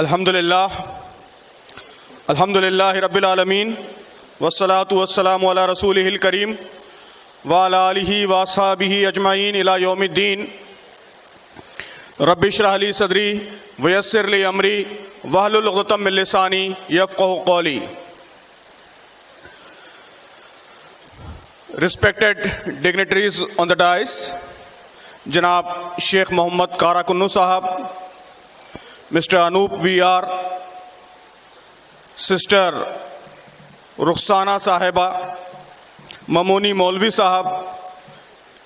Alhamdulillah, Alhamdulillah Rabbil Alameen, wassalatu wassalamu ala rasulihil kareem, wa ala alihi wa ashabihi ajma'in ila yawmiddin. Rabbi shrah li sadri, wa yassir li amri, wahlul 'uqdatam min lisani yafqahu qawli. Respected dignitaries on the dais, Janab Sheikh Muhammad Kara Kunnu Sahab, Mr. Anup VR, Sister Rukhsana Sahiba, Mamoni Maulvi Sahab,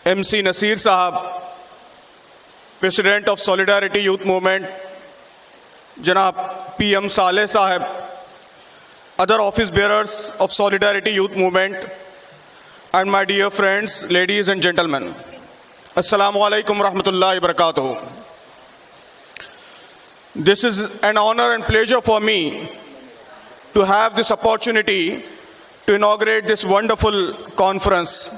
MC Nasir Sahab, President of Solidarity Youth Movement, Janab PM Saleh Sahab, other office bearers of Solidarity Youth Movement, and my dear friends, ladies and gentlemen. Assalamu alaikum rahmatullahi barakatuh. This is an honor and pleasure for me to have this opportunity to inaugurate this wonderful conference.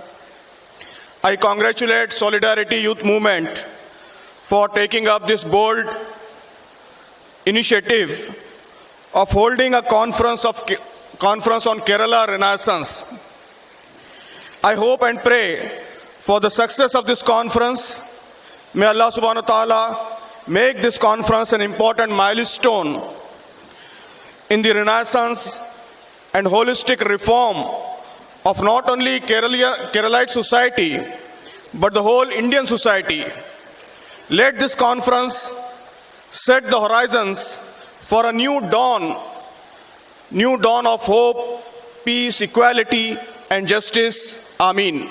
I congratulate Solidarity Youth Movement for taking up this bold initiative of holding a conference on Kerala Renaissance. I hope and pray for the success of this conference. May Allah subhanahu wa ta'ala make this conference an important milestone in the Renaissance and holistic reform of not only Keralite society, but the whole Indian society. Let this conference set the horizons for a new dawn of hope, peace, equality, and justice. Ameen.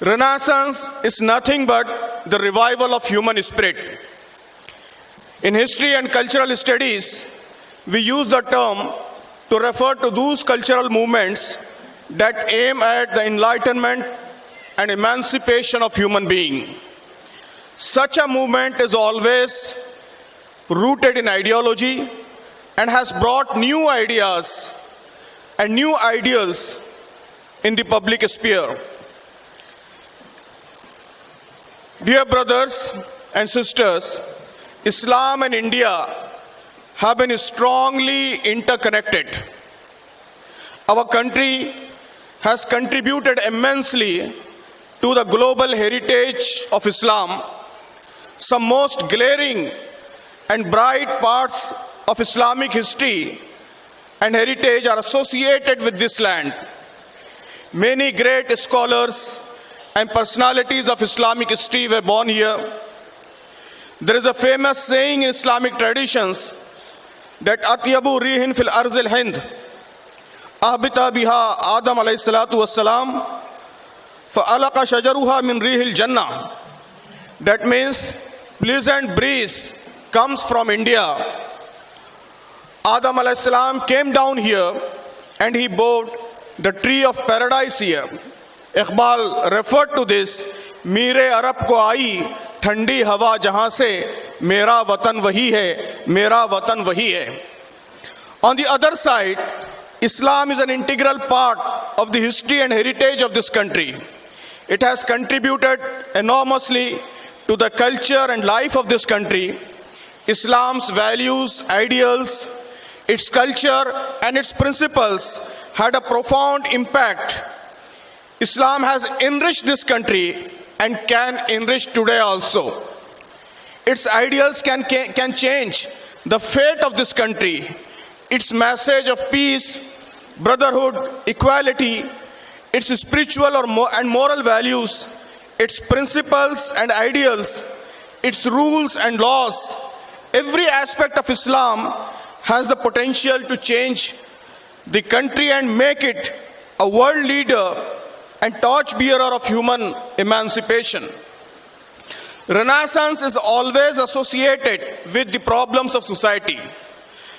Renaissance is nothing but the revival of human spirit. In history and cultural studies, we use the term to refer to those cultural movements that aim at the enlightenment and emancipation of human being. Such a movement is always rooted in ideology and has brought new ideas and new ideals in the public sphere. Dear brothers and sisters, Islam and India have been strongly interconnected. Our country has contributed immensely to the global heritage of Islam. Some most glaring and bright parts of Islamic history and heritage are associated with this land. Many great scholars and personalities of Islamic history were born here. There is a famous saying in Islamic traditions that Atyabu rihin fil arzil hind ahbita biha Adam alayhi salatu wassalam fa alaqa shajaruha min rihil jannah. That means pleasant breeze comes from India. Adam alayhi salam came down here and he bowed the tree of paradise here. Iqbal referred to this, Mere Arab ko aayi thandi hawa jahan se mera watan wahi hai, mera watan wahi hai. On the other side, Islam is an integral part of the history and heritage of this country. It has contributed enormously to the culture and life of this country. Islam's values, ideals, its culture and its principles had a profound impact. Islam has enriched this country and can enrich today also. Its ideals can change the fate of this country. Its message of peace, brotherhood, equality, its spiritual and moral values, its principles and ideals, its rules and laws, every aspect of Islam has the potential to change the country and make it a world leader and torchbearer of human emancipation. Renaissance is always associated with the problems of society.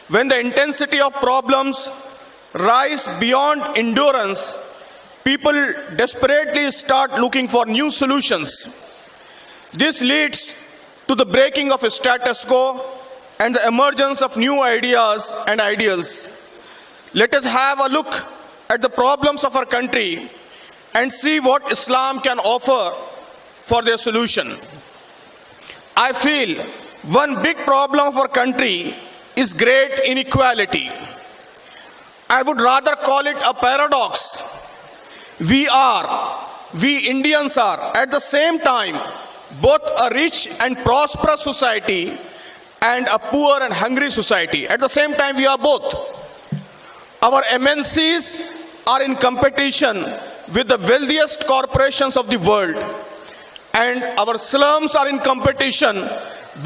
When the intensity of problems rise beyond endurance, people desperately start looking for new solutions. This leads to the breaking of a status quo and the emergence of new ideas and ideals. Let us have a look at the problems of our country and see what Islam can offer for their solution. I feel One big problem of our country is great inequality. I would rather call it a paradox. We Indians are, at the same time, both a rich and prosperous society and a poor and hungry society. At the same time, we are both. Our MNCs are in competition with the wealthiest corporations of the world, and our slums are in competition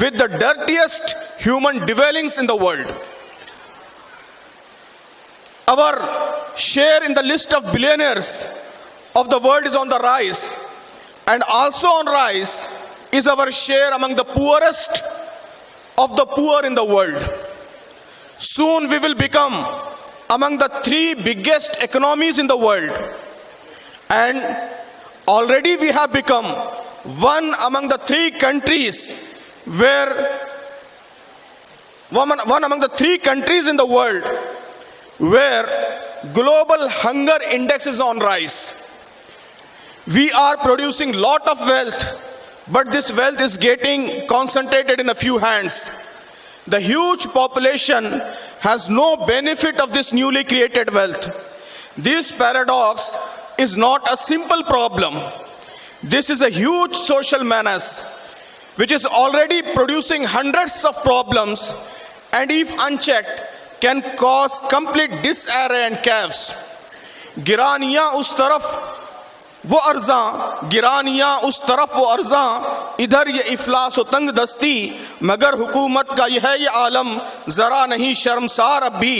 with the dirtiest human dwellings in the world. Our share in the list of billionaires of the world is on the rise, and also on rise is our share among the poorest of the poor in the world. Soon we will become among the 3 biggest economies in the world, and already we have become one among the 3 countries in the world where global hunger index is on rise. We are producing lot of wealth, but this wealth is getting concentrated in a few hands. The huge population has no benefit of this newly created wealth. This paradox is not a simple problem. This is a huge social menace which is already producing hundreds of problems, and if unchecked can cause complete disarray and chaos. गिरानियां उस तरफ वो अर्ज़ां इधर ये इफलास व तंग दस्ती, मगर हुकूमत का यह ये आलम जरा नहीं शर्मसार अब भी.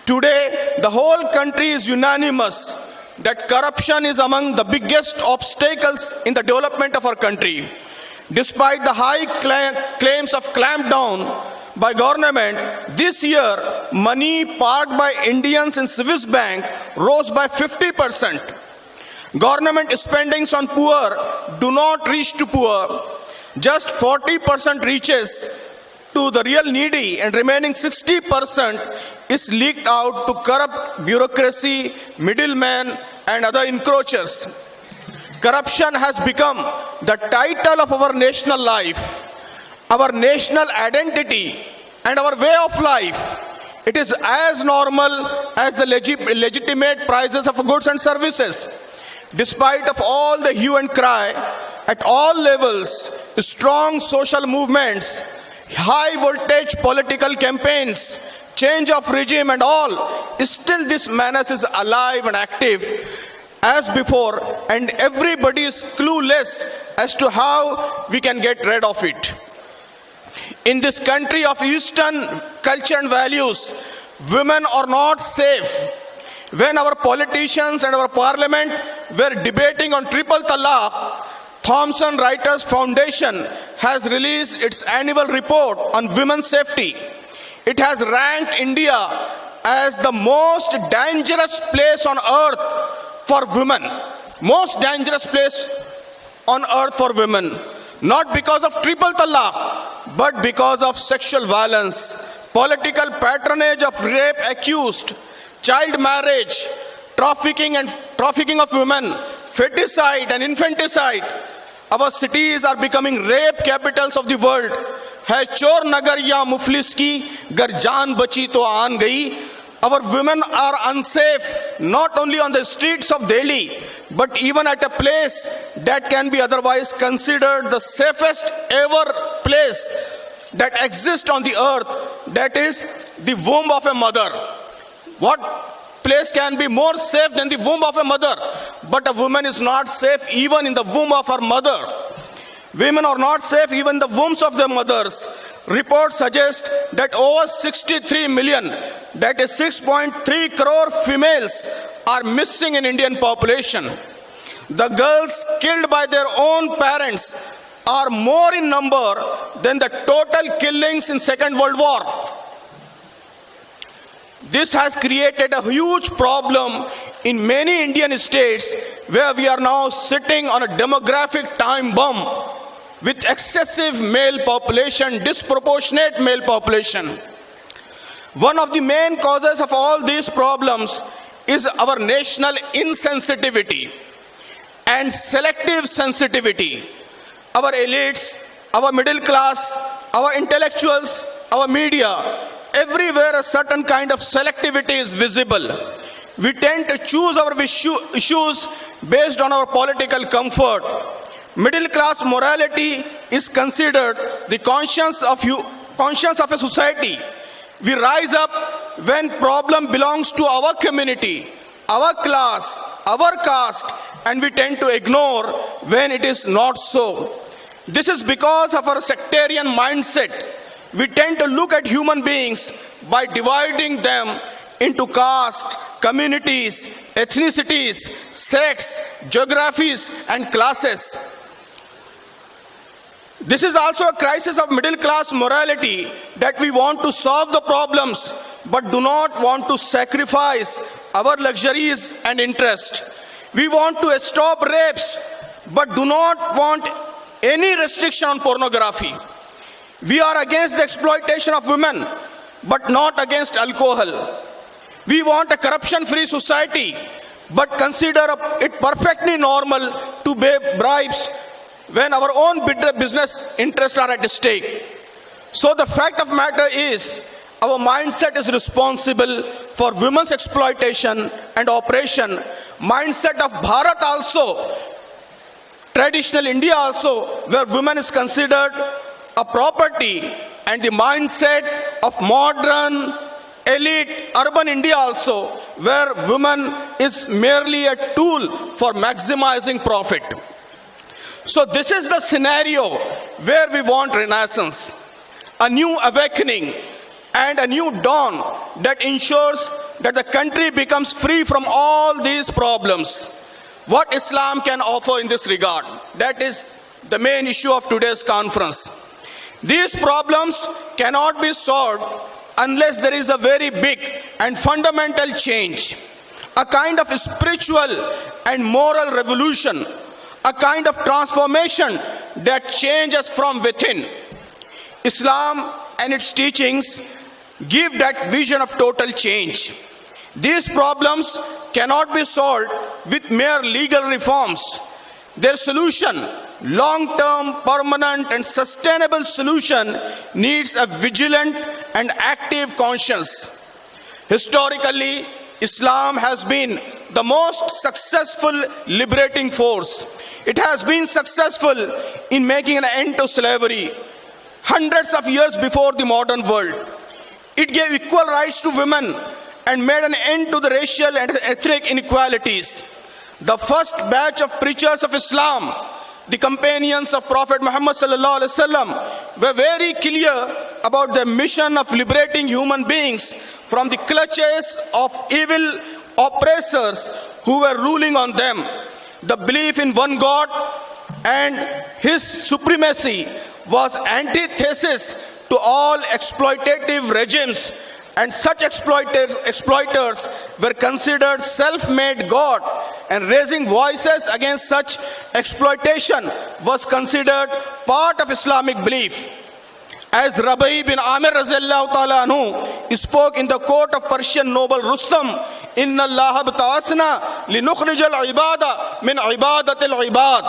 Today the whole country is unanimous that corruption is among the biggest obstacles in the development of our country. Despite the high claims of clampdown by government, this year money parked by Indians in Swiss bank rose by 50%. Government spendings on poor do not reach to poor. Just 40% reaches to the real needy, and remaining 60% is leaked out to corrupt bureaucracy, middlemen, and other encroachers. Corruption has become the title of our national life, our national identity, and our way of life. It is as normal as the legitimate prices of goods and services. Despite of all the hue and cry, at all levels, strong social movements, high voltage political campaigns, change of regime and all, still this menace is alive and active as before, and everybody is clueless as to how we can get rid of it. In this country of Eastern culture and values, women are not safe. When our politicians and our parliament were debating on triple talaq, Thomson Reuters Foundation has released its annual report on women's safety. It has ranked India as the most dangerous place on earth for women. Most dangerous place on earth for women. Not because of triple talaq, but because of sexual violence, political patronage of rape accused, child marriage, trafficking of women, feticide and infanticide. Our cities are becoming rape capitals of the world. है चोर नगर या मुफलिस की गर जान बची तो आन गई. Our women are unsafe not only on the streets of Delhi, but even at a place that can be otherwise considered the safest ever place that exists on the earth, that is the womb of a mother. What place can be more safe than the womb of a mother? But a woman is not safe even in the womb of her mother. Women are not safe even in the wombs of their mothers. Reports suggest that over 63 million, that is 6.3 crore females, are missing in Indian population. The girls killed by their own parents are more in number than the total killings in Second World War. This has created a huge problem in many Indian states where we are now sitting on a demographic time bomb with excessive male population, disproportionate male population. One of the main causes of all these problems is our national insensitivity and selective sensitivity. Our elites, our middle class, our intellectuals, our media, everywhere a certain kind of selectivity is visible. We tend to choose our issues based on our political comfort. Middle class morality is considered the conscience of a society. We rise up when problem belongs to our community, our class, our caste, and we tend to ignore when it is not so. This is because of our sectarian mindset. We tend to look at human beings by dividing them into caste, communities, ethnicities, sects, geographies, and classes. This is also a crisis of middle class morality, that we want to solve the problems but do not want to sacrifice our luxuries and interest. We want to stop rapes but do not want any restriction on pornography. We are against the exploitation of women but not against alcohol. We want a corruption-free society but consider it perfectly normal to pay bribes when our own business interests are at stake. So the fact of matter is, our mindset is responsible for women's exploitation and oppression. Mindset of Bharat also, traditional India also, where women is considered a property, and the mindset of modern, elite, urban India also, where women is merely a tool for maximizing profit. So this is the scenario where we want renaissance, a new awakening and a new dawn that ensures that the country becomes free from all these problems. What Islam can offer in this regard? That is the main issue of today's conference. These problems cannot be solved unless there is a very big and fundamental change, a kind of spiritual and moral revolution, a kind of transformation that changes from within. Islam and its teachings give that vision of total change. These problems cannot be solved with mere legal reforms. Their solution, long-term, permanent, and sustainable solution, needs a vigilant and active conscience. Historically, Islam has been the most successful liberating force. It has been successful in making an end to slavery hundreds of years before the modern world. It gave equal rights to women and made an end to the racial and ethnic inequalities. The first batch of preachers of Islam, the companions of Prophet Muhammad sallallahu alaihi wasallam, were very clear about the mission of liberating human beings from the clutches of evil oppressors who were ruling on them. The belief in one God and His supremacy was antithesis to all exploitative regimes, and such exploiters were considered self-made God, and raising voices against such exploitation was considered part of Islamic belief. As Rabi bin Amir Razallahu Ta'ala Anhu spoke in the court of Persian noble Rustam, Inna Allah b'ta'asna linukhrij al-ibada min ibadati al-ibad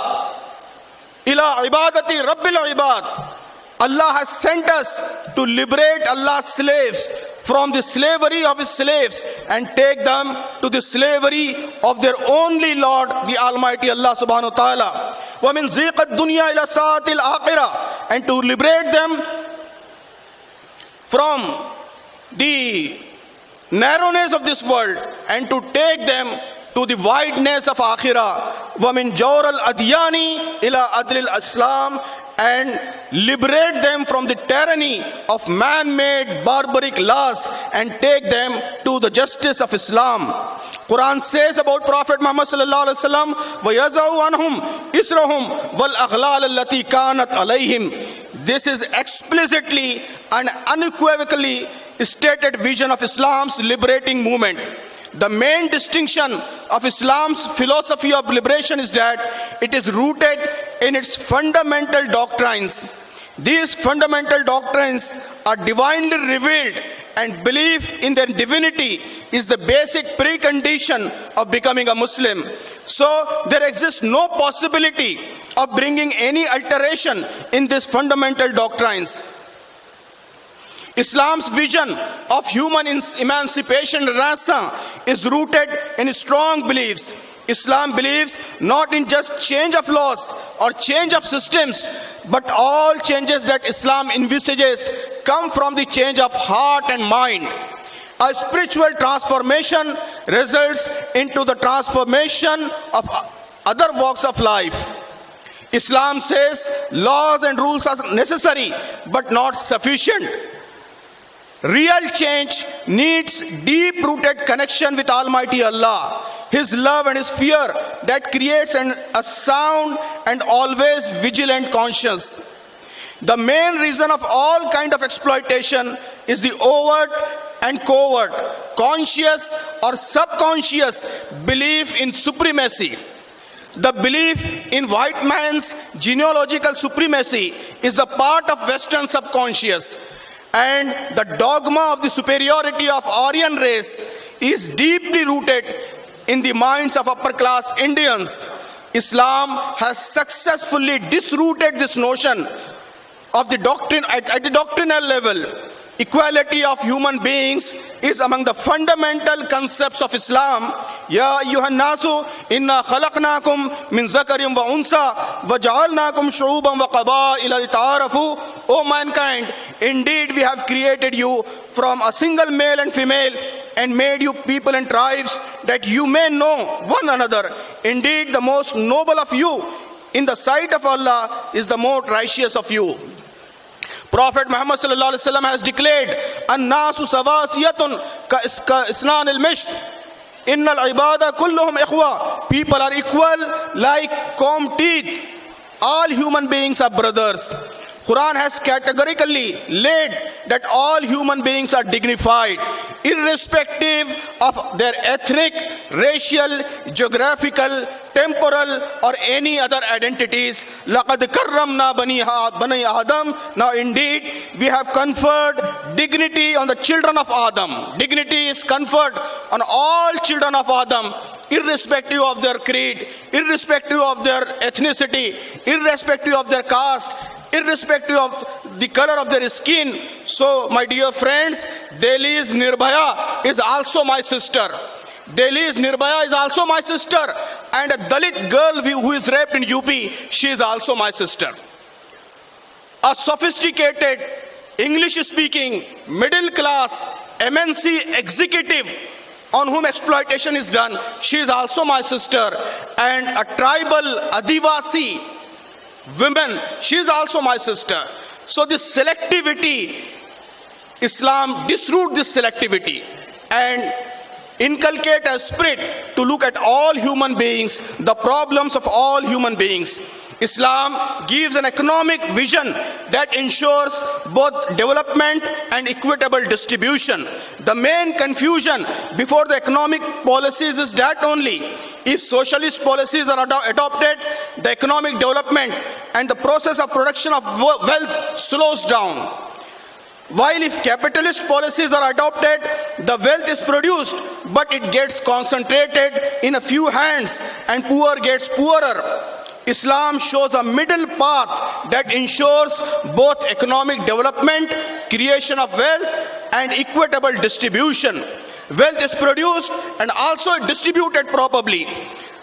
ila ibadati rabbil ibad. Allah has sent us to liberate Allah's slaves from the slavery of His slaves and take them to the slavery of their only Lord, the Almighty Allah subhanahu wa ta'ala. Wa min ziqat dunya ila sa'atil akhirah, and to liberate them from the narrowness of this world and to take them to the wideness of akhirah. Wa min jawr al-adyani ila adl al-islam, and liberate them from the tyranny of man-made barbaric laws and take them to the justice of Islam. Quran says about Prophet Muhammad sallallahu alaihi wasallam, وَيَزَعُ عَنْهُمْ إِسْرَهُمْ وَالْأَغْلَالَ الَّتِي كَانَتْ عَلَيْهِمْ. This is explicitly and unequivocally stated vision of Islam's liberating movement. The main distinction of Islam's philosophy of liberation is that it is rooted in its fundamental doctrines. These fundamental doctrines are divinely revealed, and belief in their divinity is the basic precondition of becoming a Muslim. So there exists no possibility of bringing any alteration in these fundamental doctrines. Islam's vision of human emancipation and renaissance is rooted in strong beliefs. Islam believes not in just change of laws or change of systems, but all changes that Islam envisages come from the change of heart and mind. A spiritual transformation results into the transformation of other walks of life. Islam says laws and rules are necessary but not sufficient. Real change needs deep-rooted connection with Almighty Allah, His love and His fear that creates a sound and always vigilant conscience. The main reason of all kind of exploitation is the overt and covert, conscious or subconscious belief in supremacy. The belief in white man's genealogical supremacy is a part of Western subconscious, and the dogma of the superiority of Aryan race is deeply rooted in the minds of upper class Indians. Islam has successfully disrooted this notion of the doctrine at the doctrinal level. Equality of human beings is among the fundamental concepts of Islam. Ya ayyuhan nasu inna khalaqnakum min zakarin wa unsa wa ja'alnakum shu'uban wa qaba'ila lita'arafu. O mankind, indeed we have created you from a single male and female and made you people and tribes that you may know one another. Indeed, the most noble of you in the sight of Allah is the most righteous of you. Prophet Muhammad sallallahu alaihi wasallam has declared, "An-nasu sawasiyatun ka isnan al-misht. Innal ibada kulluhum ikhwa." People are equal like comb teeth. All human beings are brothers. Quran has categorically laid that all human beings are dignified, irrespective of their ethnic, racial, geographical, temporal, or any other identities. لَقَدْ كَرَّمْنَا بَنِي Adam. Now indeed, we have conferred dignity on the children of Adam. Dignity is conferred on all children of Adam, irrespective of their creed, irrespective of their ethnicity, irrespective of their caste, irrespective of the color of their skin. So, my dear friends, Delhi's Nirbhaya is also my sister. Delhi's Nirbhaya is also my sister. And a Dalit girl who is raped in UP, she is also my sister. A sophisticated, English-speaking, middle-class, MNC executive on whom exploitation is done, she is also my sister. And a tribal Adivasi women, she is also my sister. So this selectivity, Islam disroot this selectivity and inculcate a spirit to look at all human beings, the problems of all human beings. Islam gives an economic vision that ensures both development and equitable distribution. The main confusion before the economic policies is that only if socialist policies are adopted, the economic development and the process of production of wealth slows down. While if capitalist policies are adopted, the wealth is produced, but it gets concentrated in a few hands and poor gets poorer. Islam shows a middle path that ensures both economic development, creation of wealth, and equitable distribution. Wealth is produced and also distributed properly.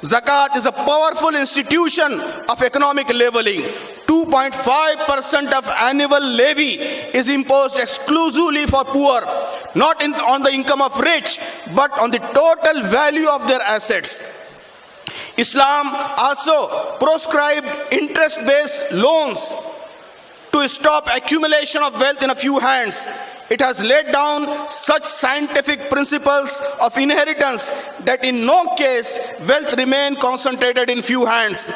Zakat is a powerful institution of economic leveling. 2.5% of annual levy is imposed exclusively for poor, not on the income of rich, but on the total value of their assets. Islam also prescribed interest-based loans to stop accumulation of wealth in a few hands. It has laid down such scientific principles of inheritance that in no case wealth remain concentrated in few hands.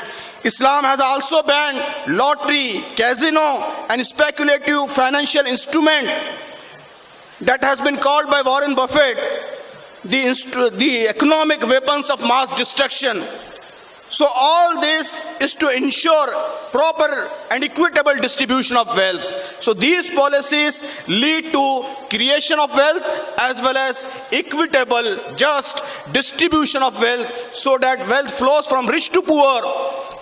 Islam has also banned lottery, casino, and speculative financial instrument that has been called by Warren Buffett the economic weapons of mass destruction. So all this is to ensure proper and equitable distribution of wealth. So these policies lead to creation of wealth as well as equitable, just distribution of wealth so that wealth flows from rich to poor,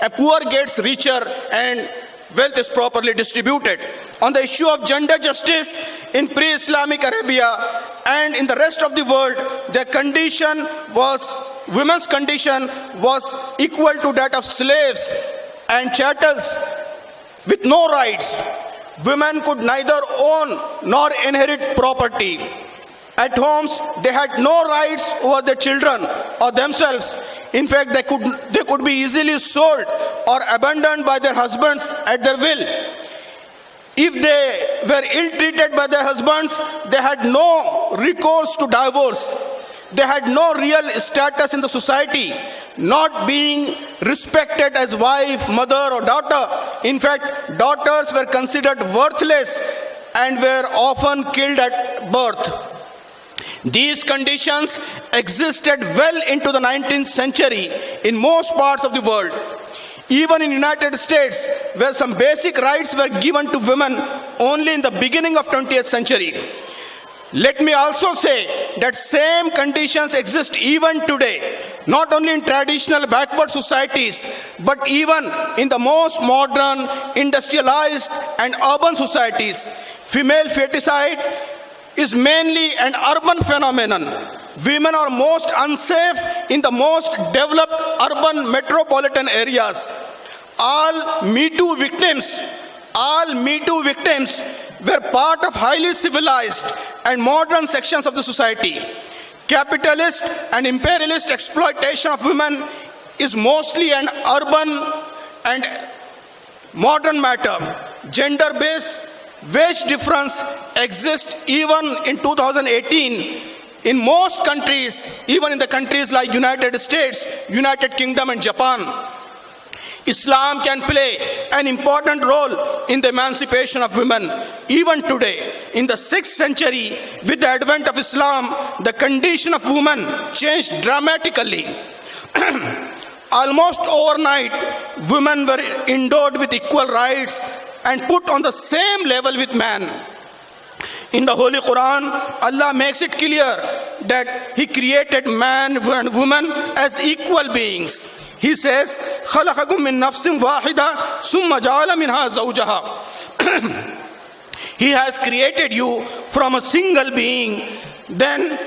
and poor gets richer and wealth is properly distributed. On the issue of gender justice, in pre-Islamic Arabia and in the rest of the world, women's condition was equal to that of slaves and chattels with no rights. Women could neither own nor inherit property. At homes, they had no rights over their children or themselves. In fact, they could be easily sold or abandoned by their husbands at their will. If they were ill-treated by their husbands, they had no recourse to divorce. They had no real status in the society, not being respected as wife, mother, or daughter. In fact, daughters were considered worthless and were often killed at birth. These conditions existed well into the 19th century in most parts of the world. Even in the United States, where some basic rights were given to women only in the beginning of 20th century. Let me also say that same conditions exist even today, not only in traditional backward societies, but even in the most modern, industrialized and urban societies. Female feticide is mainly an urban phenomenon. Women are most unsafe in the most developed urban metropolitan areas. All Me Too victims were part of highly civilized and modern sections of the society. Capitalist and imperialist exploitation of women is mostly an urban and modern matter. Gender-based wage difference exists even in 2018 in most countries, even in the countries like United States, United Kingdom and Japan. Islam can play an important role in the emancipation of women. Even today, in the 6th century, with the advent of Islam, the condition of women changed dramatically. Almost overnight, women were endowed with equal rights and put on the same level with men. In the Holy Quran, Allah makes it clear that He created man and woman as equal beings. He says, خَلَقَكُم مِّن نَفْسٍ وَاحِدَةٍ ثُمَّ جَعَلَ مِنْهَا زَوْجَهَا. He has created you from a single being, then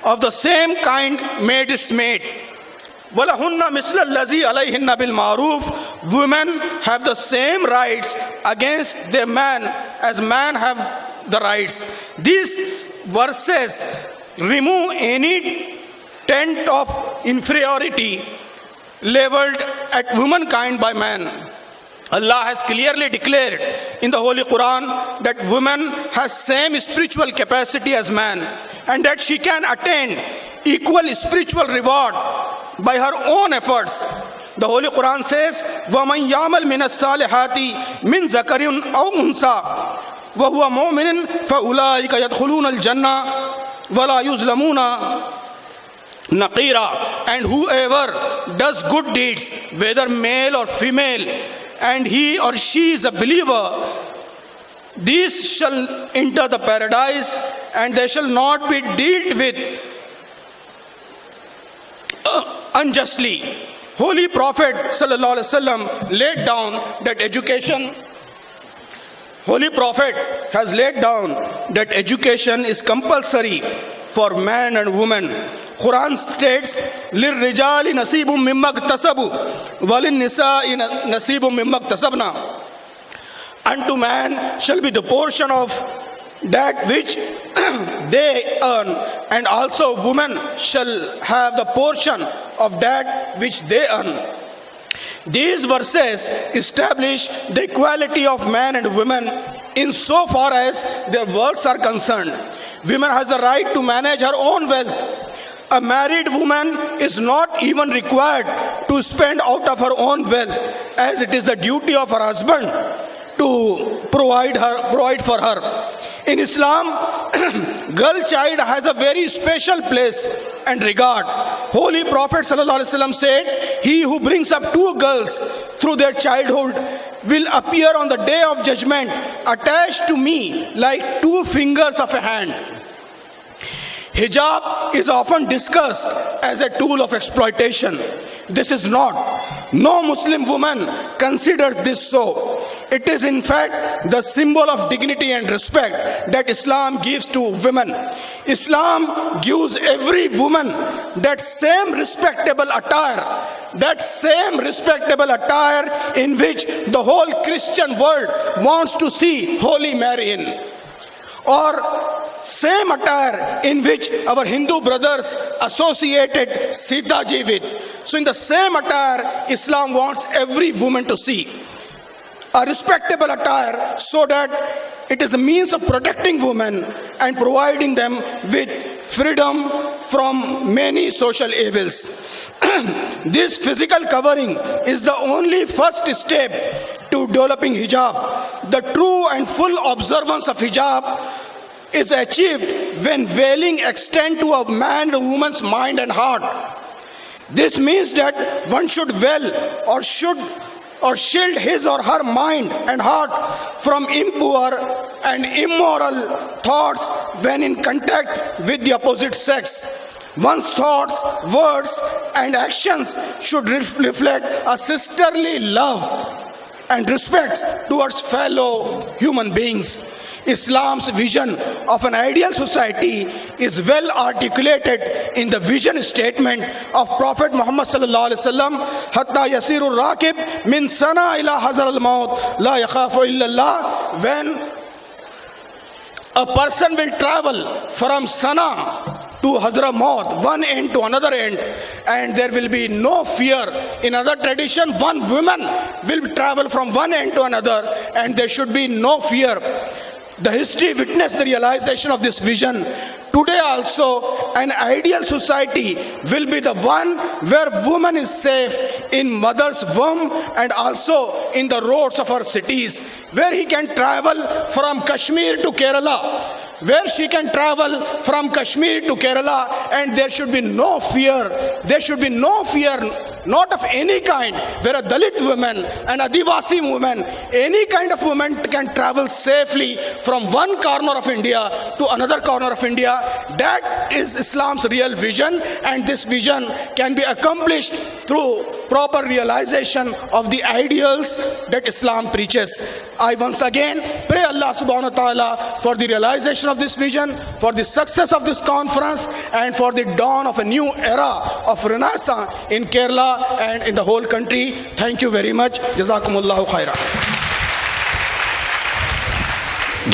of the same kind made its mate. وَلَهُنَّ مِثْلَ الَّذِي عَلَيْهِنَّ بِالْمَعْرُوفِ. Women have the same rights against their man as men have the rights. These verses remove any taint of inferiority leveled at womankind by man. Allah has clearly declared in the Holy Quran that woman has same spiritual capacity as man and that she can attain equal spiritual reward by her own efforts. The Holy Quran says, وَمَنْ يَعْمَلْ مِنَ الصَّالِحَاتِ مِنْ ذَكَرٍ أَوْ أُنْثَى وَهُوَ مُؤْمِنٌ فَأُولَٰئِكَ يَدْخُلُونَ الْجَنَّةَ وَلَا يُظْلَمُونَ نَقِيرًا. And whoever does good deeds, whether male or female, and he or she is a believer, these shall enter the paradise and they shall not be dealt with unjustly. Holy Prophet sallallahu alaihi wasallam laid down that education. Holy Prophet has laid down that education is compulsory for man and woman. Quran states, لِلرِّجَالِ نَصِيبٌ مِّمَّا اكْتَسَبُوا وَلِلنِّسَاءِ نَصِيبٌ مِّمَّا اكْتَسَبْنَا. Unto man shall be the portion of that which they earn, and also women shall have the portion of that which they earn. These verses establish the equality of man and women in so far as their works are concerned. Women has the right to manage her own wealth. A married woman is not even required to spend out of her own wealth, as it is the duty of her husband to provide for her. In Islam, girl child has a very special place and regard. Holy Prophet ﷺ said, he who brings up two girls through their childhood will appear on the day of judgment attached to me like two fingers of a hand. Hijab is often discussed as a tool of exploitation. This is not. No Muslim woman considers this so. It is in fact the symbol of dignity and respect that Islam gives to women. Islam gives every woman that same respectable attire in which the whole Christian world wants to see Holy Mary in, or same attire in which our Hindu brothers associated Sita ji with. So in the same attire, Islam wants every woman to see a respectable attire, so that it is a means of protecting women and providing them with freedom from many social evils. This physical covering is the only first step to developing hijab. The true and full observance of hijab is achieved when veiling extends to a man and woman's mind and heart. This means that one should veil or shield his or her mind and heart from impure and immoral thoughts when in contact with the opposite sex. One's thoughts, words, and actions should reflect a sisterly love and respect towards fellow human beings. Islam's vision of an ideal society is well articulated in the vision statement of Prophet Muhammad sallallahu alaihi wasallam, hatta yasiru rakib min sana ila hazar al-maut la yakhafu illa Allah. When a person will travel from Sana to Hazrat, one end to another end, and there will be no fear. In other tradition, one woman will travel from one end to another, and there should be no fear. The history witnessed the realization of this vision. Today also, an ideal society will be the one where woman is safe in mother's womb and also in the roads of our cities, where he can travel from Kashmir to Kerala, and there should be no fear. There should be no fear, not of any kind, where a Dalit woman, an Adivasi woman, any kind of woman can travel safely from one corner of India to another corner of India. That is Islam's real vision, and this vision can be accomplished through proper realization of the ideals that Islam preaches. I once again pray Allah subhanahu wa ta'ala for the realization of this vision, for the success of this conference, and for the dawn of a new era of renaissance in Kerala and in the whole country. Thank you very much. Jazakumullahu khaira.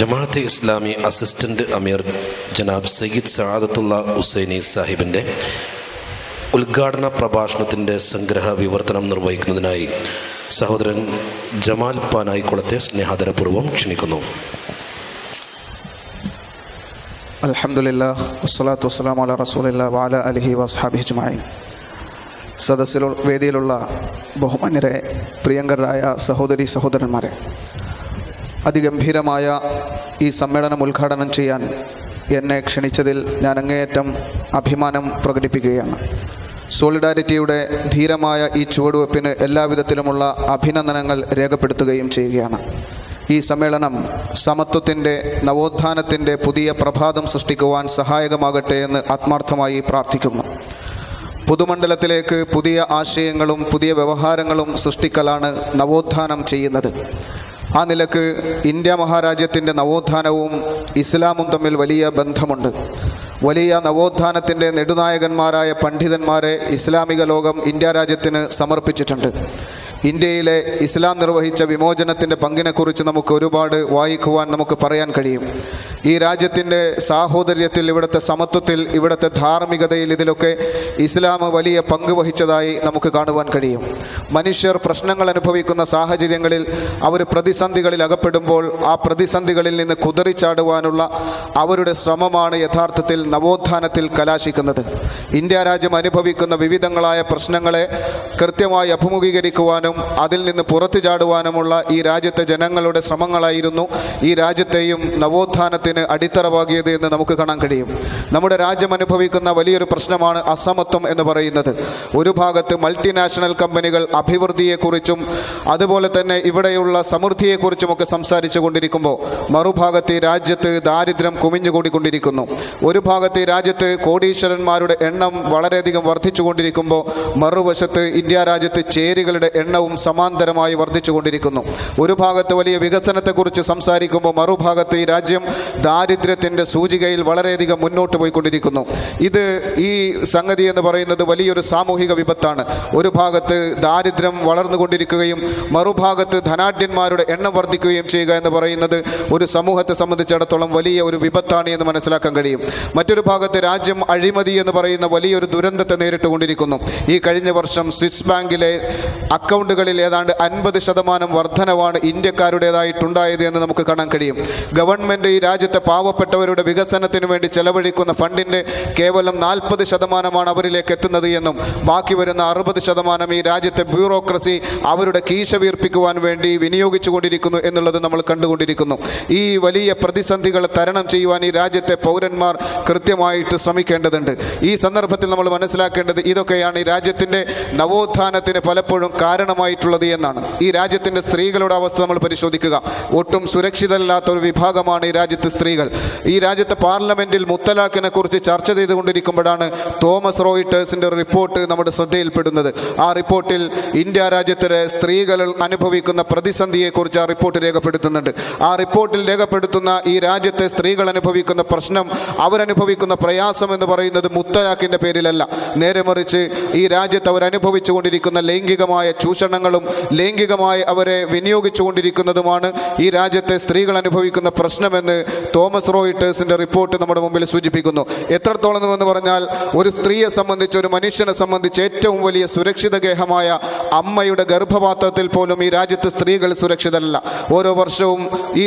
Jamaat-e Islami assistant Ameer ജനാബ് സയ്യിദ് സഅദത്തുള്ള ഹുസൈനി സാഹിബിൻ്റെ ഉദ്ഘാടന പ്രഭാഷണത്തിൻ്റെ സംഗ്രഹ വിവർത്തനം നിർവഹിക്കുന്നതിനായി സഹോദരൻ Jamal പാനായിക്കുളത്തെ സ്നേഹാദരപൂർവ്വം ക്ഷണിക്കുന്നു. അൽഹംദുലില്ലാഹ് വസ്സലാത്തു വസ്സലാമു അലാ റസൂലില്ലാഹി വഅലാ അലിഹി വസ്ഹബിഹി അജ്മഈൻ. വേദിയിലുള്ള ബഹുമാന്യരെ, പ്രിയങ്കരായ സഹോദരി സഹോദരന്മാരെ, അതിഗംഭീരമായ ഈ സമ്മേളനം ഉദ്ഘാടനം ചെയ്യാൻ എന്നെ ക്ഷണിച്ചതിൽ ഞാൻ അങ്ങേയറ്റം അഭിമാനം പ്രകടിപ്പിക്കുകയാണ്. സോളിഡാരിറ്റിയുടെ ധീരമായ ഈ ചുവടുവെപ്പിന് എല്ലാവിധത്തിലുമുള്ള അഭിനന്ദനങ്ങൾ രേഖപ്പെടുത്തുകയും ചെയ്യുകയാണ്. ഈ സമ്മേളനം സമത്വത്തിൻ്റെ, നവോത്ഥാനത്തിൻ്റെ പുതിയ പ്രഭാതം സൃഷ്ടിക്കുവാൻ സഹായകമാകട്ടെ എന്ന് ആത്മാർത്ഥമായി പ്രാർത്ഥിക്കുന്നു. പൊതുമണ്ഡലത്തിലേക്ക് പുതിയ ആശയങ്ങളും പുതിയ വ്യവഹാരങ്ങളും സൃഷ്ടിക്കലാണ് നവോത്ഥാനം ചെയ്യുന്നത്. ആ നിലക്ക് ഇന്ത്യ മഹാരാജ്യത്തിൻ്റെ നവോത്ഥാനവും ഇസ്ലാമും തമ്മിൽ വലിയ ബന്ധമുണ്ട്. വലിയ നവോത്ഥാനത്തിൻ്റെ നെടുനായകന്മാരായ പണ്ഡിതന്മാരെ ഇസ്ലാമിക ലോകം ഇന്ത്യ രാജ്യത്തിന് സമർപ്പിച്ചിട്ടുണ്ട്. ഇന്ത്യയിലെ ഇസ്ലാം നിർവഹിച്ച വിമോചനത്തിൻ്റെ പങ്കിനെക്കുറിച്ച് നമുക്ക് ഒരുപാട് വായിക്കുവാൻ, നമുക്ക് പറയാൻ കഴിയും. ഈ രാജ്യത്തിൻ്റെ സാഹോദര്യത്തിൽ, ഇവിടുത്തെ സമത്വത്തിൽ, ഇവിടുത്തെ ധാർമ്മികതയിൽ, ഇതിലൊക്കെ ഇസ്ലാം വലിയ പങ്ക് വഹിച്ചതായി നമുക്ക് കാണുവാൻ കഴിയും. മനുഷ്യർ പ്രശ്നങ്ങൾ അനുഭവിക്കുന്ന സാഹചര്യങ്ങളിൽ, അവർ പ്രതിസന്ധികളിൽ അകപ്പെടുമ്പോൾ ആ പ്രതിസന്ധികളിൽ നിന്ന് കുതറിച്ചാടുവാനുള്ള അവരുടെ ശ്രമമാണ് യഥാർത്ഥത്തിൽ നവോത്ഥാനത്തിൽ കലാശിക്കുന്നത്. ഇന്ത്യ രാജ്യം അനുഭവിക്കുന്ന വിവിധങ്ങളായ പ്രശ്നങ്ങളെ കൃത്യമായി അഭിമുഖീകരിക്കുവാനും അതിൽ നിന്ന് പുറത്തു ചാടുവാനുമുള്ള ഈ രാജ്യത്തെ ജനങ്ങളുടെ ശ്രമങ്ങളായിരുന്നു ഈ രാജ്യത്തെയും നവോത്ഥാനത്തിന് അടിത്തറവാകിയത് എന്ന് നമുക്ക് കാണാൻ കഴിയും. നമ്മുടെ രാജ്യം അനുഭവിക്കുന്ന വലിയൊരു പ്രശ്നമാണ് അസമത്വം എന്ന് പറയുന്നത്. ഒരു ഭാഗത്ത് മൾട്ടിനാഷണൽ കമ്പനികൾ അഭിവൃദ്ധിയെക്കുറിച്ചും അതുപോലെ തന്നെ ഇവിടെയുള്ള സമൃദ്ധിയെക്കുറിച്ചുമൊക്കെ സംസാരിച്ചു കൊണ്ടിരിക്കുമ്പോൾ, മറുഭാഗത്ത് ഈ രാജ്യത്ത് ദാരിദ്ര്യം കുമിഞ്ഞുകൂടിക്കൊണ്ടിരിക്കുന്നു. ഒരു ഭാഗത്ത് ഈ രാജ്യത്ത് കോടീശ്വരന്മാരുടെ എണ്ണം വളരെയധികം വർദ്ധിച്ചുകൊണ്ടിരിക്കുമ്പോൾ, മറുവശത്ത് ഇന്ത്യ രാജ്യത്ത് ചേരികളുടെ എണ്ണവും എണ്ണവും സമാന്തരമായി വർദ്ധിച്ചുകൊണ്ടിരിക്കുന്നു. ഒരു ഭാഗത്ത് വലിയ വികസനത്തെക്കുറിച്ച് സംസാരിക്കുമ്പോൾ മറുഭാഗത്ത് ഈ രാജ്യം ദാരിദ്ര്യത്തിൻ്റെ സൂചികയിൽ വളരെയധികം മുന്നോട്ട് പോയിക്കൊണ്ടിരിക്കുന്നു. ഈ സംഗതി എന്ന് പറയുന്നത് വലിയൊരു സാമൂഹിക വിപത്താണ്. ഒരു ഭാഗത്ത് ദാരിദ്ര്യം വളർന്നുകൊണ്ടിരിക്കുകയും മറുഭാഗത്ത് ധനാഢ്യന്മാരുടെ എണ്ണം വർദ്ധിക്കുകയും ചെയ്യുക എന്ന് പറയുന്നത് ഒരു സമൂഹത്തെ സംബന്ധിച്ചിടത്തോളം വലിയ ഒരു വിപത്താണ് എന്ന് മനസ്സിലാക്കാൻ കഴിയും. മറ്റൊരു ഭാഗത്ത് രാജ്യം അഴിമതി എന്ന് പറയുന്ന വലിയൊരു ദുരന്തത്തെ നേരിട്ടുകൊണ്ടിരിക്കുന്നു. ഈ കഴിഞ്ഞ വർഷം സ്വിസ് ബാങ്കിലെ അക്കൗണ്ടുകളിൽ ഏതാണ്ട് 50% വർധനവാണ് ഇന്ത്യക്കാരുടേതായിട്ടുണ്ടായത് എന്ന് നമുക്ക് കാണാൻ കഴിയും. ഗവൺമെൻറ് ഈ രാജ്യത്തെ പാവപ്പെട്ടവരുടെ വികസനത്തിന് വേണ്ടി ചെലവഴിക്കുന്ന ഫണ്ടിൻ്റെ കേവലം 40% അവരിലേക്ക് എത്തുന്നത് എന്നും ബാക്കി വരുന്ന 60% ഈ രാജ്യത്തെ ബ്യൂറോക്രസി അവരുടെ കീശ വീർപ്പിക്കുവാൻ വേണ്ടി വിനിയോഗിച്ചുകൊണ്ടിരിക്കുന്നു എന്നുള്ളത് നമ്മൾ കണ്ടുകൊണ്ടിരിക്കുന്നു. ഈ വലിയ പ്രതിസന്ധികളെ തരണം ചെയ്യുവാൻ ഈ രാജ്യത്തെ പൗരന്മാർ കൃത്യമായിട്ട് ശ്രമിക്കേണ്ടതുണ്ട്. ഈ സന്ദർഭത്തിൽ നമ്മൾ മനസ്സിലാക്കേണ്ടത് ഇതൊക്കെയാണ് ഈ രാജ്യത്തിൻ്റെ നവോത്ഥാനത്തിന് പലപ്പോഴും കാരണമായിട്ടുള്ളത് എന്നാണ്. ഈ രാജ്യത്തിൻ്റെ സ്ത്രീകളുടെ അവസ്ഥ നമ്മൾ പരിശോധിക്കുക. ഒട്ടും സുരക്ഷിതരല്ലാത്ത ഒരു വിഭാഗമാണ് ഈ രാജ്യത്തെ സ്ത്രീകൾ. ഈ രാജ്യത്തെ പാർലമെൻറ്റിൽ മുത്തലാഖിനെ കുറിച്ച് ചർച്ച ചെയ്തുകൊണ്ടിരിക്കുമ്പോഴാണ് തോമസ് റോയിട്ടേഴ്സിൻ്റെ ഒരു റിപ്പോർട്ട് നമ്മുടെ ശ്രദ്ധയിൽപ്പെടുന്നത്. ആ റിപ്പോർട്ടിൽ ഇന്ത്യ രാജ്യത്തിലെ സ്ത്രീകൾ അനുഭവിക്കുന്ന പ്രതിസന്ധിയെക്കുറിച്ച് ആ റിപ്പോർട്ട് രേഖപ്പെടുത്തുന്നുണ്ട്. ആ റിപ്പോർട്ടിൽ രേഖപ്പെടുത്തുന്ന ഈ രാജ്യത്തെ സ്ത്രീകൾ അനുഭവിക്കുന്ന പ്രശ്നം, അവരനുഭവിക്കുന്ന പ്രയാസം എന്ന് പറയുന്നത് മുത്തലാഖിൻ്റെ പേരിലല്ല. നേരെ മറിച്ച് ഈ രാജ്യത്ത് അവരനുഭവിച്ചു കൊണ്ടിരിക്കുന്ന ലൈംഗികമായ ചൂഷണങ്ങളും ലൈംഗികമായി അവരെ വിനിയോഗിച്ചുകൊണ്ടിരിക്കുന്നതുമാണ് ഈ രാജ്യത്തെ സ്ത്രീകൾ അനുഭവിക്കുന്ന പ്രശ്നമെന്ന് തോമസ് റോയിട്ടേഴ്സിൻ്റെ റിപ്പോർട്ട് നമ്മുടെ മുമ്പിൽ സൂചിപ്പിക്കുന്നു. എത്രത്തോളം എന്ന് പറഞ്ഞാൽ ഒരു സ്ത്രീയെ സംബന്ധിച്ച്, ഒരു മനുഷ്യനെ സംബന്ധിച്ച് ഏറ്റവും വലിയ സുരക്ഷിത ഗേഹമായ അമ്മയുടെ ഗർഭപാത്രത്തിൽ പോലും ഈ രാജ്യത്തെ സ്ത്രീകൾ സുരക്ഷിതരല്ല. ഓരോ വർഷവും ഈ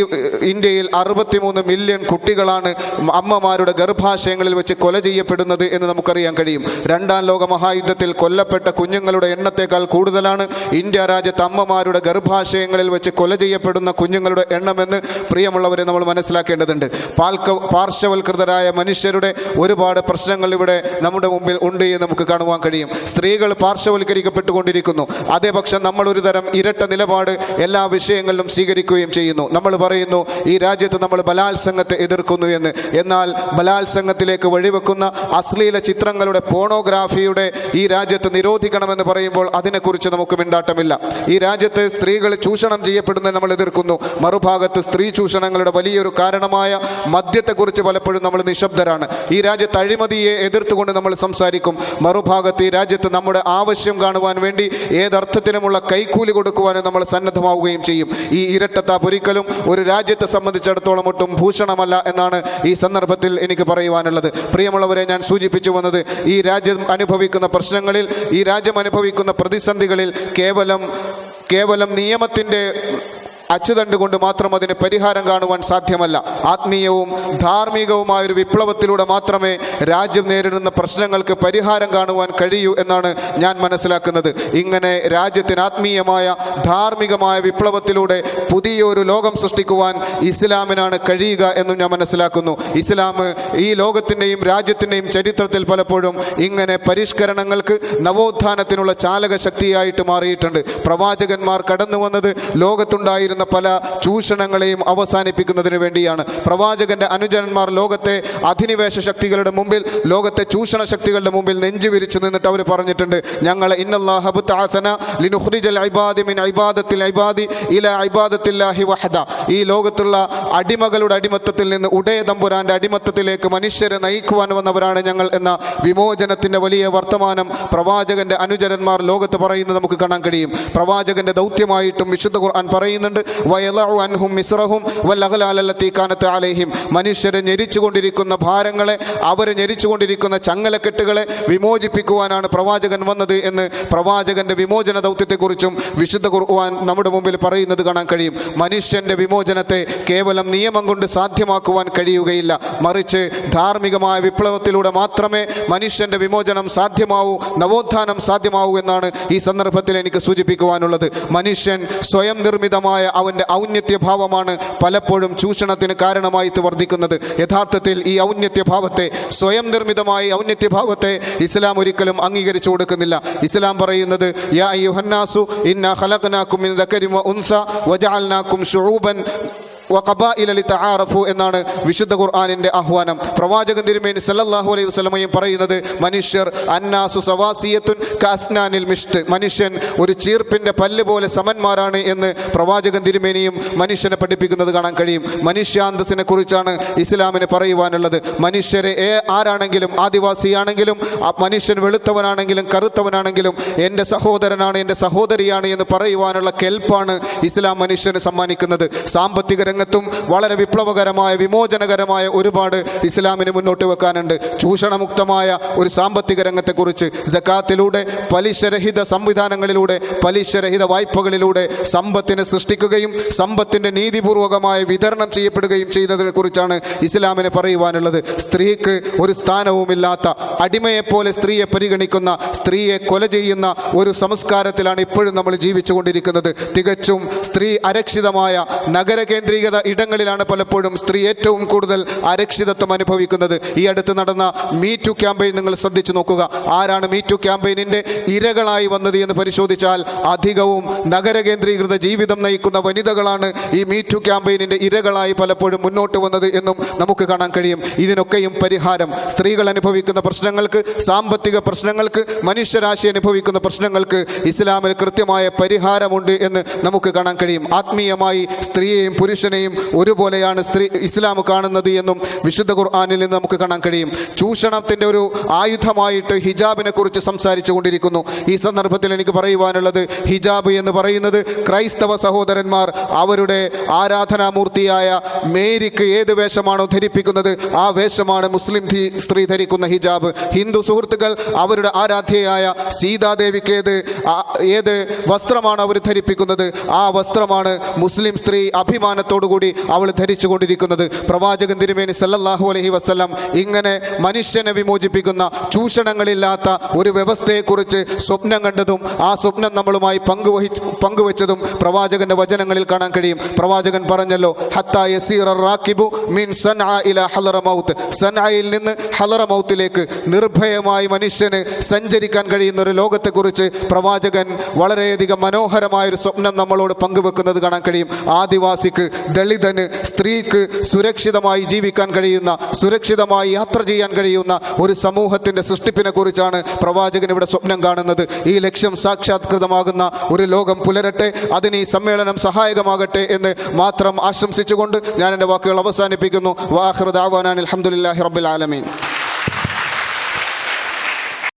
ഇന്ത്യയിൽ 63 മില്യൺ കുട്ടികളാണ് അമ്മമാരുടെ ഗർഭാശയങ്ങളിൽ വെച്ച് കൊല ചെയ്യപ്പെടുന്നത് എന്ന് നമുക്കറിയാൻ കഴിയും. 2ാം ലോക മഹായുദ്ധത്തിൽ കൊല്ലപ്പെട്ട കുഞ്ഞുങ്ങളുടെ എണ്ണത്തേക്കാൾ കൂടുതലാണ് ഇന്ത്യ രാജ്യത്ത് അമ്മമാരുടെ ഗർഭാശയങ്ങളിൽ വെച്ച് കൊല ചെയ്യപ്പെടുന്ന കുഞ്ഞുങ്ങളുടെ എണ്ണമെന്ന് പ്രിയമുള്ളവരെ നമ്മൾ മനസ്സിലാക്കേണ്ടതുണ്ട്. പാർശ്വവൽകൃതരായ മനുഷ്യരുടെ ഒരുപാട് പ്രശ്നങ്ങൾ ഇവിടെ നമ്മുടെ മുമ്പിൽ ഉണ്ട് എന്ന് നമുക്ക് കാണുവാൻ കഴിയും. സ്ത്രീകൾ പാർശ്വവൽക്കരിക്കപ്പെട്ടുകൊണ്ടിരിക്കുന്നു. അതേപക്ഷം നമ്മൾ ഒരു തരം ഇരട്ട നിലപാട് എല്ലാ വിഷയങ്ങളിലും സ്വീകരിക്കുകയും ചെയ്യുന്നു. നമ്മൾ പറയുന്നു ഈ രാജ്യത്ത് നമ്മൾ ബലാത്സംഗത്തെ എതിർക്കുന്നു എന്ന്. എന്നാൽ ബലാത്സംഗത്തിലേക്ക് വഴിവെക്കുന്ന അശ്ലീല ചിത്രങ്ങളുടെ പോണോഗ്രാഫിയുടെ ഈ രാജ്യത്ത് നിരോധിക്കണമെന്ന് പറയുമ്പോൾ അതിനെക്കുറിച്ച് നമുക്ക് മിണ്ടാട്ടമില്ല. ഈ രാജ്യത്ത് സ്ത്രീകൾ ചൂഷണം ചെയ്യപ്പെടുന്നത് നമ്മൾ എതിർക്കുന്നു. മറുഭാഗത്ത് സ്ത്രീ ചൂഷണങ്ങളുടെ വലിയൊരു കാരണമായ മദ്യത്തെക്കുറിച്ച് പലപ്പോഴും നമ്മൾ നിശബ്ദരാണ്. ഈ രാജ്യത്ത് അഴിമതിയെ എതിർത്തുകൊണ്ട് നമ്മൾ സംസാരിക്കും. മറുഭാഗത്ത് ഈ രാജ്യത്ത് നമ്മുടെ ആവശ്യം കാണുവാൻ വേണ്ടി ഏതർത്ഥത്തിലുമുള്ള കൈക്കൂലി കൊടുക്കുവാനും നമ്മൾ സന്നദ്ധമാവുകയും ചെയ്യും. ഈ ഇരട്ടത്താപ്പ് ഒരിക്കലും ഒരു രാജ്യത്തെ സംബന്ധിച്ചിടത്തോളം ഒട്ടും ഭൂഷണമല്ല എന്നാണ് ഈ സന്ദർഭത്തിൽ എനിക്ക് പറയുവാനുള്ളത്. പ്രിയമുള്ളവരെ, ഞാൻ സൂചിപ്പിച്ചു വന്നത് ഈ രാജ്യം അനുഭവിക്കുന്ന പ്രശ്നങ്ങളിൽ, ഈ രാജ്യം അനുഭവിക്കുന്ന പ്രതിസന്ധികളിൽ കേവലം നിയമത്തിൻ്റെ അച്ചുതണ്ട് കൊണ്ട് മാത്രം അതിന് പരിഹാരം കാണുവാൻ സാധ്യമല്ല. ആത്മീയവും ധാർമ്മികവുമായൊരു വിപ്ലവത്തിലൂടെ മാത്രമേ രാജ്യം നേരിടുന്ന പ്രശ്നങ്ങൾക്ക് പരിഹാരം കാണുവാൻ കഴിയൂ എന്നാണ് ഞാൻ മനസ്സിലാക്കുന്നത്. ഇങ്ങനെ രാജ്യത്തിന് ആത്മീയമായ ധാർമ്മികമായ വിപ്ലവത്തിലൂടെ പുതിയൊരു ലോകം സൃഷ്ടിക്കുവാൻ ഇസ്ലാമിനാണ് കഴിയുക എന്നും ഞാൻ മനസ്സിലാക്കുന്നു. ഇസ്ലാം ഈ ലോകത്തിൻ്റെയും രാജ്യത്തിൻ്റെയും ചരിത്രത്തിൽ പലപ്പോഴും ഇങ്ങനെ പരിഷ്കരണങ്ങൾക്ക്, നവോത്ഥാനത്തിനുള്ള ചാലക ശക്തിയായിട്ട് മാറിയിട്ടുണ്ട്. പ്രവാചകന്മാർ കടന്നു വന്നത് ലോകത്തുണ്ടായിരുന്ന പല ചൂഷണങ്ങളെയും അവസാനിപ്പിക്കുന്നതിന് വേണ്ടിയാണ്. പ്രവാചകന്റെ അനുചരന്മാർ ലോകത്തെ അധിനിവേശ ശക്തികളുടെ മുമ്പിൽ, ലോകത്തെ ചൂഷണ ശക്തികളുടെ മുമ്പിൽ നെഞ്ചു വിരിച്ചു നിന്നിട്ട് അവർ പറഞ്ഞിട്ടുണ്ട്, ഞങ്ങൾ ഇന്നല്ലാഹ ബഅസന ലിനുഖ്രിജൽ ഇബാദി മിൻ ഇബാദത്തിൽ ഇബാദി ഇലാ ഇബാദത്തില്ലാഹി വഹദ. ഈ ലോകത്തുള്ള അടിമകളുടെ അടിമത്തത്തിൽ നിന്ന് ഉടയ തമ്പുരാന്റെ അടിമത്തത്തിലേക്ക് മനുഷ്യരെ നയിക്കുവാൻ വന്നവരാണ് ഞങ്ങൾ എന്ന വിമോചനത്തിന്റെ വലിയ വർത്തമാനം പ്രവാചകന്റെ അനുചരന്മാർ ലോകത്ത് പറയുന്നത് നമുക്ക് കാണാൻ കഴിയും. പ്രവാചകന്റെ ദൗത്യമായിട്ടും വിശുദ്ധ ഖുർആൻ പറയുന്നുണ്ട്, മനുഷ്യരെ ഞെരിച്ചുകൊണ്ടിരിക്കുന്ന ഭാരങ്ങളെ, അവരെ ഞെരിച്ചുകൊണ്ടിരിക്കുന്ന ചങ്ങലക്കെട്ടുകളെ വിമോചിപ്പിക്കുവാനാണ് പ്രവാചകൻ വന്നത് എന്ന് പ്രവാചകന്റെ വിമോചന ദൗത്യത്തെക്കുറിച്ചും വിശുദ്ധ ഖുർആൻ നമ്മുടെ മുമ്പിൽ പറയുന്നത് കാണാൻ കഴിയും. മനുഷ്യന്റെ വിമോചനത്തെ കേവലം നിയമം കൊണ്ട് സാധ്യമാക്കുവാൻ കഴിയുകയില്ല. മറിച്ച് ധാർമ്മികമായ വിപ്ലവത്തിലൂടെ മാത്രമേ മനുഷ്യന്റെ വിമോചനം സാധ്യമാവൂ, നവോത്ഥാനം സാധ്യമാവൂ എന്നാണ് ഈ സന്ദർഭത്തിൽ എനിക്ക് സൂചിപ്പിക്കുവാനുള്ളത്. മനുഷ്യൻ സ്വയം നിർമ്മിതമായ അവൻ്റെ ഔന്നത്യഭാവമാണ് പലപ്പോഴും ചൂഷണത്തിന് കാരണമായി വർദ്ധിക്കുന്നത്. യഥാർത്ഥത്തിൽ ഈ ഔന്നത്യഭാവത്തെ, സ്വയം നിർമ്മിതമായ ഔന്നത്യഭാവത്തെ ഇസ്ലാം ഒരിക്കലും അംഗീകരിച്ചു കൊടുക്കുന്നില്ല. ഇസ്ലാം പറയുന്നത്, യാ അയ്യുഹന്നാസു ഇന്നാ ഖലഖനാകും മിൻ ദക്കരിൻ വ ഉൻസ വജഅൽനാകും ശുഊബൻ വഖബാഇല ലിതആറഫു എന്നാണ് വിശുദ്ധ ഖുർആനിന്റെ ആഹ്വാനം. പ്രവാചകൻ തിരുമേനി സല്ലല്ലാഹു അലൈഹി വസല്ലമയും പറയുന്നത് മനുഷ്യർ അന്നാസു സവാസിയത്തുൻ കഅസ്നാനിൽ മിഷ്ത്, മനുഷ്യൻ ഒരു ചീർപ്പിന്റെ പല്ല് പോലെ സമന്മാരാണ് എന്ന് പ്രവാചകൻ തിരുമേനിയും മനുഷ്യനെ പഠിപ്പിക്കുന്നത് കാണാൻ കഴിയും. മനുഷ്യാന്തസ്സിനെ കുറിച്ചാണ് ഇസ്ലാമിന് പറയുവാനുള്ളത്. മനുഷ്യരെ ആരാണെങ്കിലും, ആദിവാസിയാണെങ്കിലും, മനുഷ്യൻ വെളുത്തവനാണെങ്കിലും കറുത്തവനാണെങ്കിലും എൻ്റെ സഹോദരനാണ്, എൻ്റെ സഹോദരിയാണ് എന്ന് പറയുവാനുള്ള കെൽപ്പാണ് ഇസ്ലാം മനുഷ്യന് സമ്മാനിക്കുന്നത്. സാമ്പത്തിക രംഗത്തും വളരെ വിപ്ലവകരമായ വിമോചനകരമായ ഒരുപാട് ഇസ്ലാമിന് മുന്നോട്ട് വെക്കാനുണ്ട്. ചൂഷണമുക്തമായ ഒരു സാമ്പത്തിക രംഗത്തെക്കുറിച്ച് സകാത്തിലൂടെ, പലിശരഹിത സംവിധാനങ്ങളിലൂടെ, പലിശരഹിത വായ്പകളിലൂടെ സമ്പത്തിനെ സൃഷ്ടിക്കുകയും സമ്പത്തിൻ്റെ നീതിപൂർവകമായ വിതരണം ചെയ്യപ്പെടുകയും ചെയ്തതിനെ കുറിച്ചാണ് ഇസ്ലാമിന് പറയുവാനുള്ളത്. സ്ത്രീക്ക് ഒരു സ്ഥാനവുമില്ലാത്ത, അടിമയെപ്പോലെ സ്ത്രീയെ പരിഗണിക്കുന്ന, സ്ത്രീയെ കൊല ചെയ്യുന്ന ഒരു സംസ്കാരത്തിലാണ് ഇപ്പോഴും നമ്മൾ ജീവിച്ചുകൊണ്ടിരിക്കുന്നത്. തികച്ചും സ്ത്രീ അരക്ഷിതമായ നഗര കേന്ദ്രീകൃത ഇടങ്ങളിലാണ് പലപ്പോഴും സ്ത്രീ ഏറ്റവും കൂടുതൽ അരക്ഷിതത്വം അനുഭവിക്കുന്നത്. ഈ അടുത്ത് നടന്ന മീറ്റു ക്യാമ്പയിൻ നിങ്ങൾ ശ്രദ്ധിച്ചു നോക്കുക. ആരാണ് മീറ്റു ക്യാമ്പയിനിൻ്റെ ഇരകളായി വന്നത് എന്ന് പരിശോധിച്ചാൽ അധികവും നഗര കേന്ദ്രീകൃത ജീവിതം നയിക്കുന്ന വനിതകളാണ് ഈ മീറ്റു ക്യാമ്പയിനിൻ്റെ ഇരകളായി പലപ്പോഴും മുന്നോട്ട് വന്നത് എന്നും നമുക്ക് കാണാൻ കഴിയും. ഇതിനൊക്കെയും പരിഹാരം സ്ത്രീകൾ അനുഭവിക്കുന്ന പ്രശ്നങ്ങൾക്ക്, സാമ്പത്തിക പ്രശ്നങ്ങൾക്ക്, മനുഷ്യരാശി അനുഭവിക്കുന്ന പ്രശ്നങ്ങൾക്ക് ഇസ്ലാമിൽ കൃത്യമായ പരിഹാരമുണ്ട് എന്ന് നമുക്ക് കാണാൻ കഴിയും. ആത്മീയമായി സ്ത്രീയെയും പുരുഷനെയും ഒരുപോലെയാണ് ഇസ്ലാം കാണുന്നത് എന്നും വിശുദ്ധ ഖുർആനിൽ നിന്ന് നമുക്ക് കാണാൻ കഴിയും. ചൂഷണത്തിൻ്റെ ഒരു ആയുധമായിട്ട് ഹിജാബിനെ കുറിച്ച് സംസാരിച്ചു കൊണ്ടിരിക്കുന്നു. ഈ സന്ദർഭത്തിൽ എനിക്ക് പറയുവാനുള്ളത്, ഹിജാബ് എന്ന് പറയുന്നത് ക്രൈസ്തവ സഹോദരന്മാർ അവരുടെ ആരാധനാമൂർത്തിയായ മേരിക്ക് ഏത് വേഷമാണോ ധരിപ്പിക്കുന്നത് ആ വേഷമാണ് മുസ്ലിം സ്ത്രീ ധരിക്കുന്ന ഹിജാബ്. ഹിന്ദു സുഹൃത്തുക്കൾ അവരുടെ ആരാധ്യയായ സീതാദേവിക്ക് ഏത് വസ്ത്രമാണ് അവർ ധരിപ്പിക്കുന്നത് ആ വസ്ത്രമാണ് മുസ്ലിം സ്ത്രീ അഭിമാനത്തോടുകൂടി അവൾ ധരിച്ചു കൊണ്ടിരിക്കുന്നത്. പ്രവാചകൻ തിരുമേനി സല്ലല്ലാഹു അലൈഹി വസല്ലം ഇങ്ങനെ മനുഷ്യനെ വിമോചിപ്പിക്കുന്ന, ചൂഷണങ്ങളില്ലാത്ത ഒരു വ്യവസ്ഥയെക്കുറിച്ച് സ്വപ്നം കണ്ടതും ആ സ്വപ്നം നമ്മളുമായി പങ്കുവച്ചതും പ്രവാചകന്റെ വചനങ്ങളിൽ കാണാൻ കഴിയും. പ്രവാചകൻ പറഞ്ഞല്ലോ, ഹത്താ യസീറ റാക്കിബു മിൻ സൻആ ഇലാ ഹളറമൗത്ത്, സൻആയിൽ നിന്ന് ഹളറമൗത്തിലേക്ക് നിർഭയമായി മനുഷ്യന് സഞ്ചരിക്കാൻ കഴിയുന്ന ഒരു ലോകത്തെക്കുറിച്ച് പ്രവാചകൻ വളരെയധികം മനോഹരമായ ഒരു സ്വപ്നം നമ്മളോട് പങ്കുവെക്കുന്നത് കാണാൻ കഴിയും. ആദിവാസിക്ക്, ദളിതന്, സ്ത്രീക്ക് സുരക്ഷിതമായി ജീവിക്കാൻ കഴിയുന്ന, സുരക്ഷിതമായി യാത്ര ചെയ്യാൻ കഴിയുന്ന ഒരു സമൂഹത്തിൻ്റെ സൃഷ്ടിപ്പിനെ കുറിച്ചാണ് പ്രവാചകൻ ഇവിടെ സ്വപ്നം കാണുന്നത്. ഈ ലക്ഷ്യം സാക്ഷാത്കൃതമാകുന്ന ഒരു ലോകം പുലരട്ടെ, അതിന് ഈ സമ്മേളനം സഹായകമാകട്ടെ എന്ന് മാത്രം ആശംസിച്ചുകൊണ്ട് ഞാൻ എൻ്റെ വാക്കുകൾ അവസാനിപ്പിക്കുന്നു. വാഖിറു ദഅ്വാനാ അൽഹംദുലില്ലാഹി റബ്ബിൽ ആലമീൻ.